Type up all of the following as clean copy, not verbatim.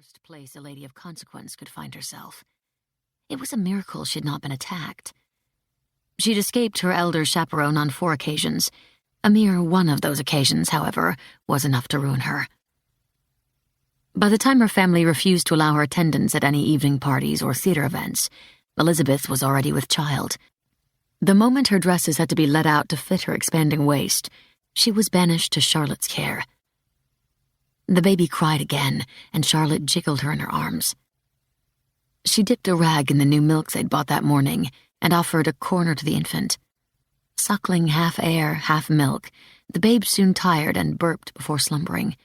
worst place a lady of consequence could find herself. It was a miracle she'd not been attacked. She'd escaped her elder chaperone on 4 occasions. A mere one of those occasions, however, was enough to ruin her. By the time her family refused to allow her attendance at any evening parties or theater events, Elizabeth was already with child. The moment her dresses had to be let out to fit her expanding waist, she was banished to Charlotte's care. The baby cried again, and Charlotte jiggled her in her arms. She dipped a rag in the new milk they'd bought that morning and offered a corner to the infant. Suckling half air, half milk, the babe soon tired and burped before slumbering.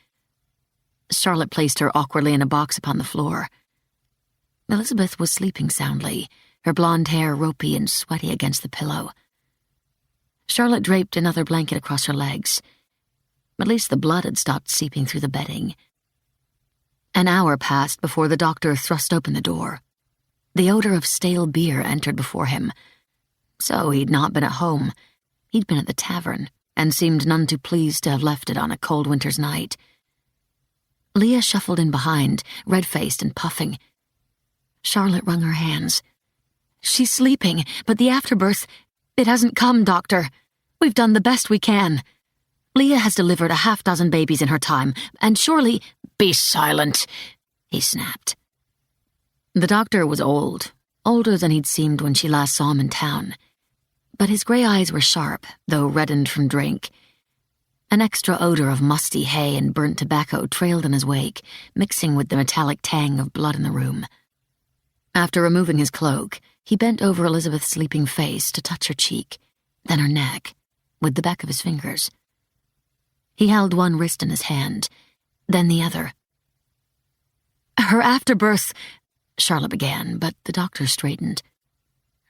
Charlotte placed her awkwardly in a box upon the floor. Elizabeth was sleeping soundly, her blonde hair ropey and sweaty against the pillow. Charlotte draped another blanket across her legs. At least the blood had stopped seeping through the bedding. An hour passed before the doctor thrust open the door. The odor of stale beer entered before him. So he'd not been at home. He'd been at the tavern, and seemed none too pleased to have left it on a cold winter's night. Leah shuffled in behind, red-faced and puffing. Charlotte wrung her hands. "She's sleeping, but the afterbirth, it hasn't come, doctor. We've done the best we can. Leah has delivered 6 babies in her time, and surely—" "Be silent," he snapped. The doctor was old, older than he'd seemed when she last saw him in town. But his gray eyes were sharp, though reddened from drink. An extra odor of musty hay and burnt tobacco trailed in his wake, mixing with the metallic tang of blood in the room. After removing his cloak, he bent over Elizabeth's sleeping face to touch her cheek, then her neck, with the back of his fingers. He held one wrist in his hand, then the other. "Her afterbirth," Charlotte began, but the doctor straightened.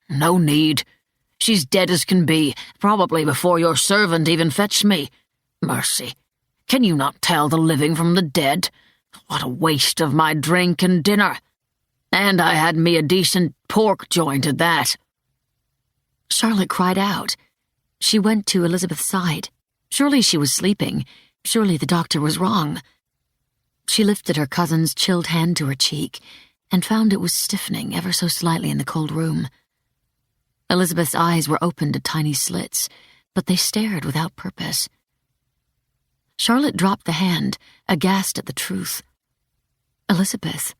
"No need. She's dead as can be, probably before your servant even fetched me. Mercy, can you not tell the living from the dead? What a waste of my drink and dinner. And I had me a decent pork joint at that." Charlotte cried out. She went to Elizabeth's side. Surely she was sleeping. Surely the doctor was wrong. She lifted her cousin's chilled hand to her cheek and found it was stiffening ever so slightly in the cold room. Elizabeth's eyes were opened to tiny slits, but they stared without purpose. Charlotte dropped the hand, aghast at the truth. Elizabeth,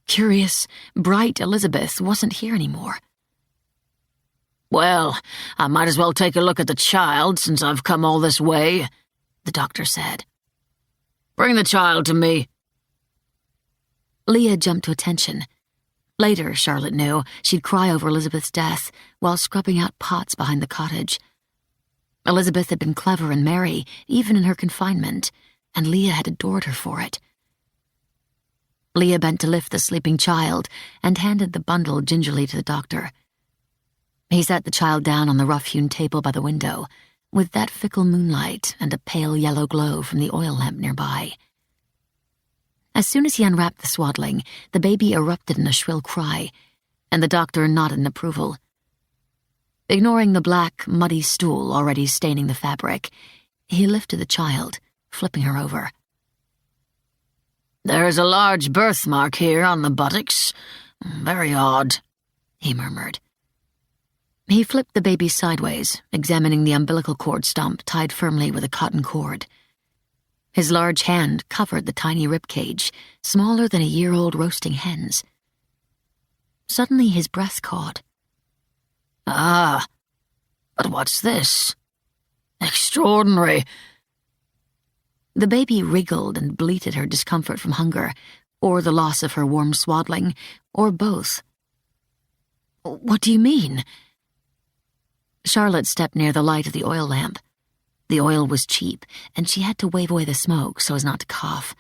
curious, bright Elizabeth, wasn't here anymore. "Well, I might as well take a look at the child since I've come all this way," the doctor said. "Bring the child to me." Leah jumped to attention. Later, Charlotte knew, she'd cry over Elizabeth's death while scrubbing out pots behind the cottage. Elizabeth had been clever and merry, even in her confinement, and Leah had adored her for it. Leah bent to lift the sleeping child and handed the bundle gingerly to the doctor. He set the child down on the rough-hewn table by the window, with that fickle moonlight and a pale yellow glow from the oil lamp nearby. As soon as he unwrapped the swaddling, the baby erupted in a shrill cry, and the doctor nodded in approval. Ignoring the black, muddy stool already staining the fabric, he lifted the child, flipping her over. "There's a large birthmark here on the buttocks. Very odd," he murmured. He flipped the baby sideways, examining the umbilical cord stump tied firmly with a cotton cord. His large hand covered the tiny ribcage, smaller than a year-old roasting hen's. Suddenly his breath caught. "Ah, but what's this? Extraordinary." The baby wriggled and bleated her discomfort from hunger, or the loss of her warm swaddling, or both. "What do you mean?" Charlotte stepped near the light of the oil lamp. The oil was cheap, and she had to wave away the smoke so as not to cough.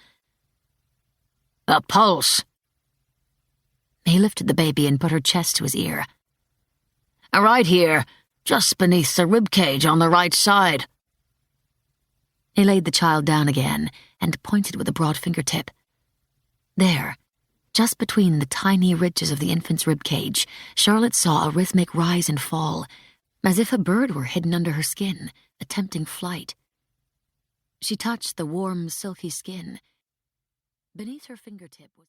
"A pulse." He lifted the baby and put her chest to his ear. "Right here, just beneath the ribcage on the right side." He laid the child down again and pointed with a broad fingertip. There, just between the tiny ridges of the infant's ribcage, Charlotte saw a rhythmic rise and fall, as if a bird were hidden under her skin, attempting flight. She touched the warm, silky skin. Beneath her fingertip was